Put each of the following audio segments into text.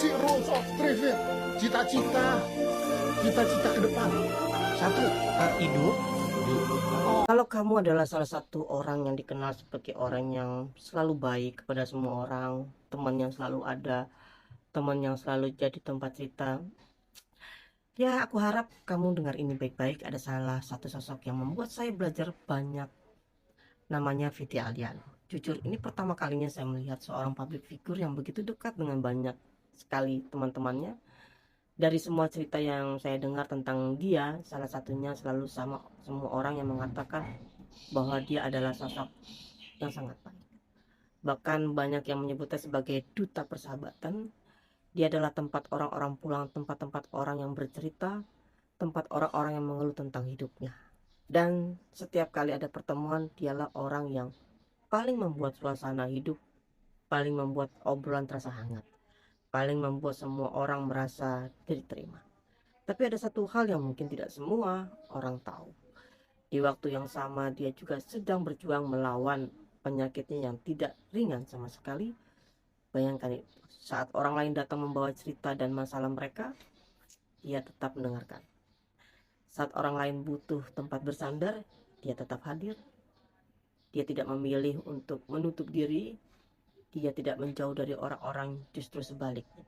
Visi rules of Trivit. Cita-cita ke depan. Satu, Hidup. Kalau kamu adalah salah satu orang yang dikenal sebagai orang yang selalu baik kepada semua orang, teman yang selalu ada, teman yang selalu jadi tempat cerita, ya aku harap kamu dengar ini baik-baik. Ada salah satu sosok yang membuat saya belajar banyak, namanya Viti Aldiano. Jujur, ini pertama kalinya saya melihat seorang public figure yang begitu dekat dengan banyak sekali teman-temannya. Dari semua cerita yang saya dengar tentang dia, salah satunya selalu sama semua orang yang mengatakan bahwa dia adalah sosok yang sangat baik. Bahkan banyak yang menyebutnya sebagai duta persahabatan. Dia adalah tempat orang-orang pulang, tempat-tempat orang yang bercerita, tempat orang-orang yang mengeluh tentang hidupnya. Dan setiap kali ada pertemuan, dialah orang yang paling membuat suasana hidup, paling membuat obrolan terasa hangat, paling membuat semua orang merasa diterima. Tapi ada satu hal yang mungkin tidak semua orang tahu. Di waktu yang sama dia juga sedang berjuang melawan penyakitnya yang tidak ringan sama sekali. Bayangkan itu, saat orang lain datang membawa cerita dan masalah mereka, dia tetap mendengarkan. Saat orang lain butuh tempat bersandar, dia tetap hadir. Dia tidak memilih untuk menutup diri. Dia tidak menjauh dari orang-orang, justru sebaliknya.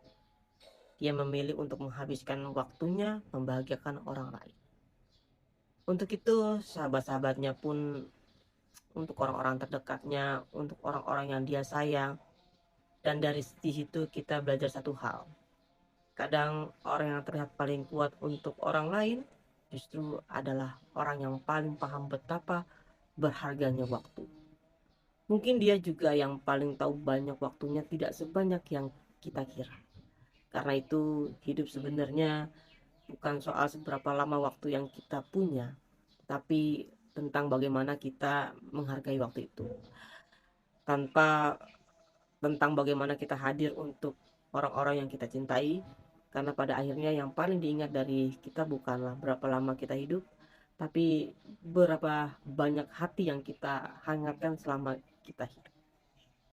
Dia memilih untuk menghabiskan waktunya membahagiakan orang lain. Untuk itu sahabat-sahabatnya pun, untuk orang-orang terdekatnya, untuk orang-orang yang dia sayang. Dan dari situ kita belajar satu hal. Kadang orang yang terlihat paling kuat untuk orang lain justru adalah orang yang paling paham betapa berharganya waktu. Mungkin dia juga yang paling tahu banyak waktunya tidak sebanyak yang kita kira. Karena itu hidup sebenarnya bukan soal seberapa lama waktu yang kita punya, tapi tentang bagaimana kita menghargai waktu itu. Tanpa Tentang bagaimana kita hadir untuk orang-orang yang kita cintai. Karena pada akhirnya yang paling diingat dari kita bukanlah berapa lama kita hidup, tapi berapa banyak hati yang kita hangatkan selama kita hidup.